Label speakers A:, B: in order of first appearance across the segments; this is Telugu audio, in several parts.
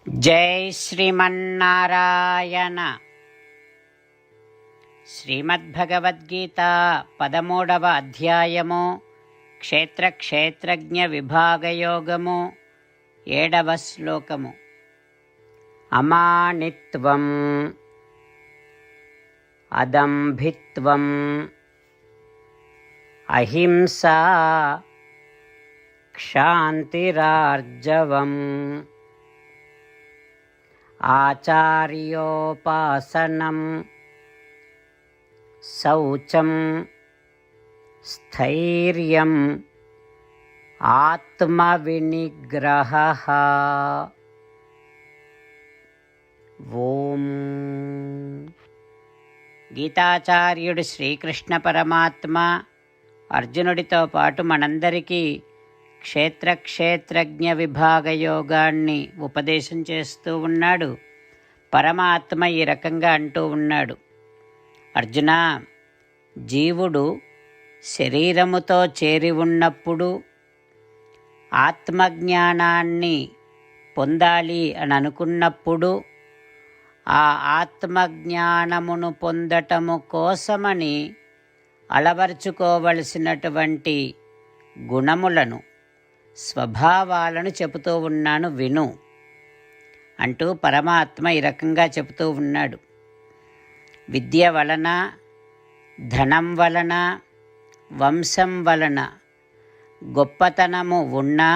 A: జై శ్రీమన్నారాయణ. శ్రీమద్భగవద్గీత 13వ అధ్యాయము క్షేత్రజ్ఞ విభాగయోగము 7వ శ్లోకము. అమానిత్వం అదంభిత్వం అహింసా క్షాంతిరార్జవం ఆచార్యోపాసనం శౌచం స్థైర్యం ఆత్మవినిగ్రహః. ఓం. గీతాచార్యుడు శ్రీకృష్ణ పరమాత్మ అర్జునుడితో పాటు మనందరికీ క్షేత్రజ్ఞ విభాగ యోగాన్ని ఉపదేశం చేస్తూ ఉన్నాడు. పరమాత్మ ఈ రకంగా అంటూ ఉన్నాడు, అర్జున, జీవుడు శరీరముతో చేరి ఉన్నప్పుడు ఆత్మజ్ఞానాన్ని పొందాలి అని అనుకున్నప్పుడు ఆ ఆత్మజ్ఞానమును పొందటము కోసమని అలవర్చుకోవలసినటువంటి గుణములను, స్వభావాలను చెబుతూ ఉన్నాను విను అంటూ పరమాత్మ ఈ రకంగా చెబుతూ ఉన్నాడు. విద్య వలన, ధనం వలన, వంశం వలన గొప్పతనము ఉన్నా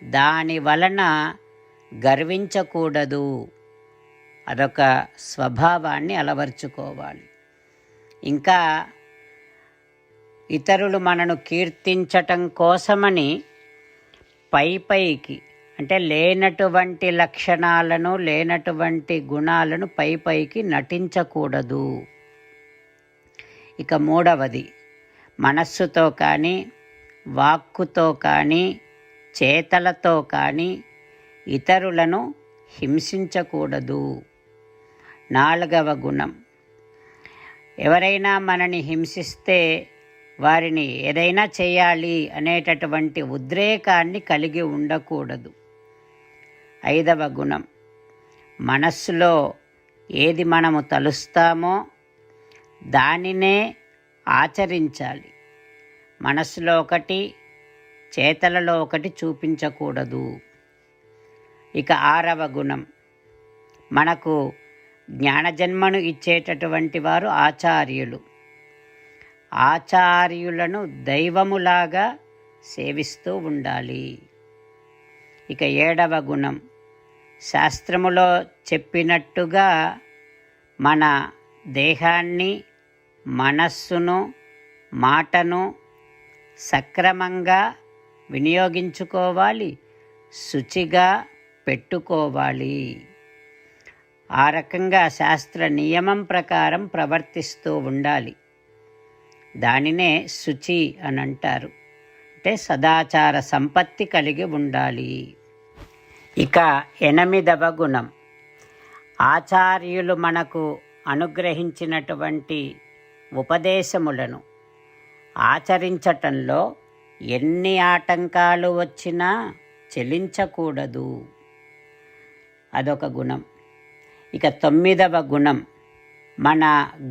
A: దాని వలన గర్వించకూడదు. అదొక స్వభావాన్ని అలవర్చుకోవాలి. ఇంకా ఇతరులు మనను కీర్తించటం కోసమని పైకి అంటే లేనటువంటి లక్షణాలను, లేనటువంటి గుణాలను పైకి నటించకూడదు. ఇక 3వది, మనస్సుతో కానీ, వాక్కుతో కానీ, చేతలతో కానీ ఇతరులను హింసించకూడదు. 4వ గుణం, ఎవరైనా మనని హింసిస్తే వారిని ఏదైనా చేయాలి అనేటటువంటి ఉద్రేకాన్ని కలిగి ఉండకూడదు. 5వ గుణం, మనస్సులో ఏది మనము తలుస్తామో దానినే ఆచరించాలి. మనస్సులో ఒకటి, చేతలలో ఒకటి చూపించకూడదు. ఇక 6వ గుణం, మనకు జ్ఞానజన్మను ఇచ్చేటటువంటి వారు ఆచార్యులు. ఆచార్యులను దైవములాగా సేవిస్తూ ఉండాలి. ఇక 7వ గుణం, శాస్త్రములో చెప్పినట్టుగా మన దేహాన్ని, మనస్సును, మాటను సక్రమంగా వినియోగించుకోవాలి, శుచిగా పెట్టుకోవాలి. ఆ రకంగా శాస్త్ర నియమం ప్రకారం ప్రవర్తిస్తూ ఉండాలి. దానినే శుచి అని అంటారు. అంటే సదాచార సంపత్తి కలిగి ఉండాలి. ఇక 8వ గుణం, ఆచార్యులు మనకు అనుగ్రహించినటువంటి ఉపదేశములను ఆచరించటంలో ఎన్ని ఆటంకాలు వచ్చినా చెలించకూడదు. అదొక గుణం. ఇక 9వ గుణం, మన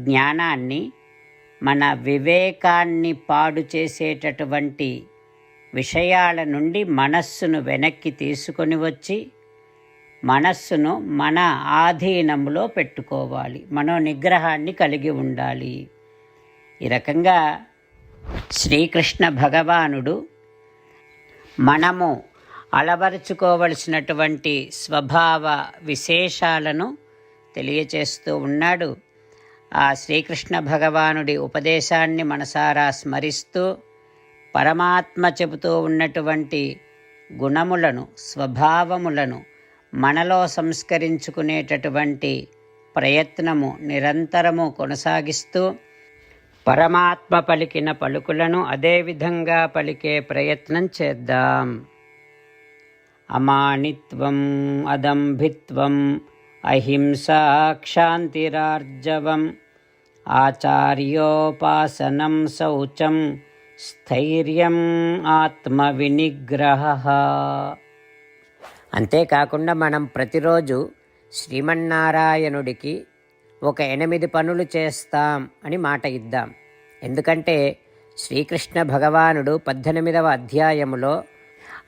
A: జ్ఞానాన్ని, మన వివేకాన్ని పాడు చేసేటటువంటి విషయాల నుండి మనస్సును వెనక్కి తీసుకొని వచ్చి మనస్సును మన ఆధీనంలో పెట్టుకోవాలి. మనోనిగ్రహాన్ని కలిగి ఉండాలి. ఈ రకంగా శ్రీకృష్ణ భగవానుడు మనము అలవరుచుకోవలసినటువంటి స్వభావ విశేషాలను తెలియచేస్తూ ఉన్నాడు. ఆ శ్రీకృష్ణ భగవానుడి ఉపదేశాన్ని మనసారా స్మరిస్తూ పరమాత్మ చెబుతూ ఉన్నటువంటి గుణములను, స్వభావములను మనలో సంస్కరించుకునేటటువంటి ప్రయత్నము నిరంతరము కొనసాగిస్తూ పరమాత్మ పలికిన పలుకులను అదేవిధంగా పలికే ప్రయత్నం చేద్దాం. అమానిత్వం అదంభిత్వం అహింసా క్షాంతిరార్జవం ఆచార్యోపాసనం శౌచం స్థైర్యం ఆత్మవినిగ్రహః అంతేకాకుండా మనం ప్రతిరోజు శ్రీమన్నారాయణుడికి ఒక 8 పనులు చేస్తాం అని మాట ఇద్దాం. ఎందుకంటే శ్రీకృష్ణ భగవానుడు 18వ అధ్యాయములో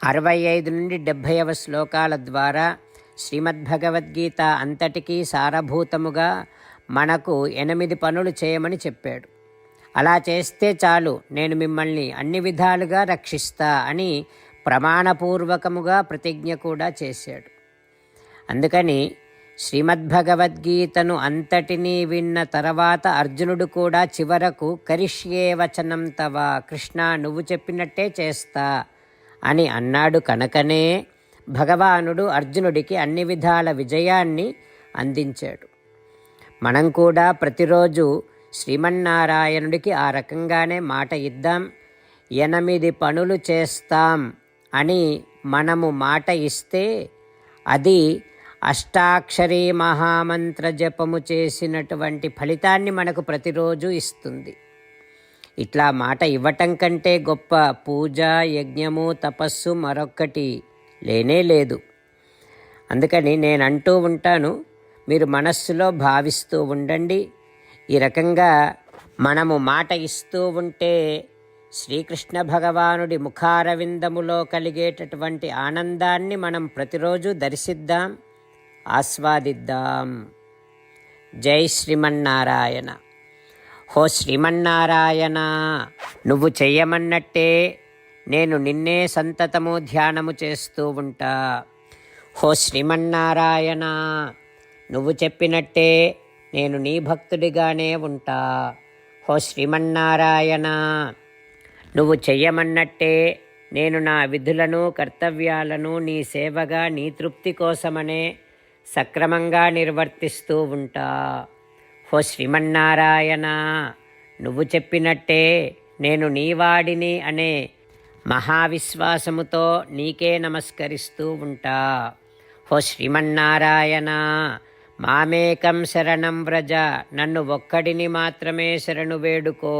A: 65 నుండి 70వ శ్లోకాల ద్వారా శ్రీమద్భగవద్గీత అంతటికీ సారభూతముగా మనకు 8 పనులు చేయమని చెప్పాడు. అలా చేస్తే చాలు, నేను మిమ్మల్ని అన్ని విధాలుగా రక్షిస్తా అని ప్రమాణపూర్వకముగా ప్రతిజ్ఞ కూడా చేశాడు. అందుకని శ్రీమద్భగవద్గీతను అంతటినీ విన్న తర్వాత అర్జునుడు కూడా చివరకు కరిష్యే వచనం తవ, కృష్ణ నువ్వు చెప్పినట్టే చేస్తా అని అన్నాడు. కనుకనే భగవానుడు అర్జునుడికి అన్ని విధాల విజయాన్ని అందించాడు. మనం కూడా ప్రతిరోజు శ్రీమన్నారాయణుడికి ఆ రకంగానే మాట ఇద్దాం. 8 పనులు చేస్తాం అని మనము మాట ఇస్తే అది అష్టాక్షరీ మహామంత్ర జపము చేసినటువంటి ఫలితాన్ని మనకు ప్రతిరోజు ఇస్తుంది. ఇట్లా మాట ఇవ్వటం కంటే గొప్ప పూజ, యజ్ఞము, తపస్సు మరొక్కటి లేనే లేదు. అందుకని నేను అంటూ ఉంటాను, మీరు మనస్సులో భావిస్తూ ఉండండి. ఈ రకంగా మనము మాట ఇస్తూ ఉంటే శ్రీకృష్ణ భగవానుడి ముఖారవిందములో కలిగేటటువంటి ఆనందాన్ని మనం ప్రతిరోజు దర్శిద్దాం, ఆస్వాదిద్దాం. జై శ్రీమన్నారాయణ. హో శ్రీమన్నారాయణ, నువ్వు చెయ్యమన్నట్టే నేను నిన్నే సంతతము ధ్యానము చేస్తూ ఉంటా. హో శ్రీమన్నారాయణ, నువ్వు చెప్పినట్టే నేను నీ భక్తుడిగానే ఉంటా. హో శ్రీమన్నారాయణ, నువ్వు చెయ్యమన్నట్టే నేను నా విధులను, కర్తవ్యాలను నీ సేవగా, నీ తృప్తి కోసమనే సక్రమంగా నిర్వర్తిస్తూ ఉంటా. హో శ్రీమన్నారాయణ, నువ్వు చెప్పినట్టే నేను నీవాడిని అనే మహావిశ్వాసముతో నీకే నమస్కరిస్తూ ఉంటా. హో శ్రీమన్నారాయణ, మామేకం శరణం వ్రజ, నన్ను ఒక్కడిని మాత్రమే శరణు వేడుకో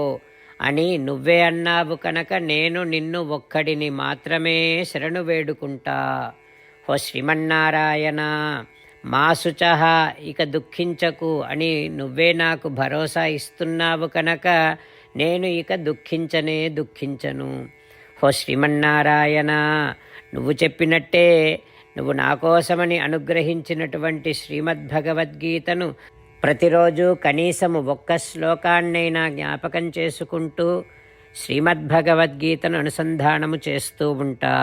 A: అని నువ్వే అన్నావు కనుక నేను నిన్ను ఒక్కడిని మాత్రమే శరణు వేడుకుంటా. హో శ్రీమన్నారాయణ, మా శుచః, ఇక దుఃఖించకు అని నువ్వే నాకు భరోసా ఇస్తున్నావు కనుక నేను ఇక దుఃఖించను. హో శ్రీమన్నారాయణ, నువ్వు చెప్పినట్టే నువ్వు నా కోసమని అనుగ్రహించినటువంటి శ్రీమద్భగవద్గీతను ప్రతిరోజు కనీసము ఒక్క శ్లోకాన్నైనా జ్ఞాపకం చేసుకుంటూ శ్రీమద్భగవద్గీతను అనుసంధానము చేస్తూ ఉంటా.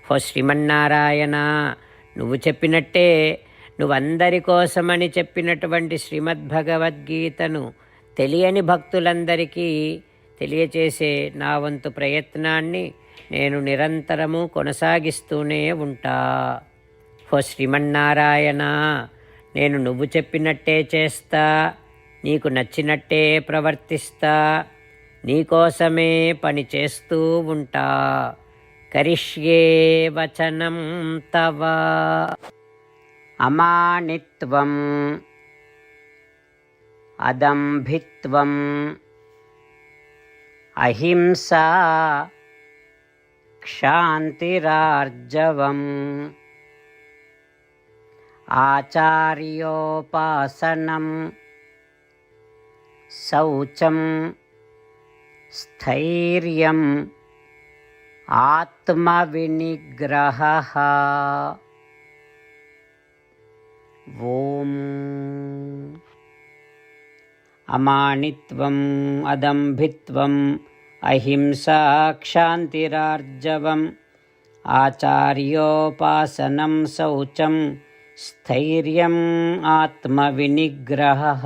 A: హో శ్రీమన్నారాయణ, నువ్వు చెప్పినట్టే నువ్వందరి కోసమని చెప్పినటువంటి శ్రీమద్భగవద్గీతను తెలియని భక్తులందరికీ తెలియచేసే నా వంతు ప్రయత్నాన్ని నేను నిరంతరము కొనసాగిస్తూనే ఉంటా. హో శ్రీమన్నారాయణ, నేను నువ్వు చెప్పినట్టే చేస్తా, నీకు నచ్చినట్టే ప్రవర్తిస్తా, నీకోసమే పని చేస్తూ ఉంటా. కరిష్యే వచనం తవ. అమానిత్వం, అదంభిత్వం, అహింసా, క్షాంతిరార్జవం, ఆచార్యోపాసనం, శౌచం, స్థైర్యం, ఆత్మవినిగ్రహః. ఓం. అమానిత్వం, అదంభిత్వం, అహింసా, క్షాంతిరార్జవం, ఆచార్యోపాసనం, శౌచం, స్థైర్యం, ఆత్మవినిగ్రహః.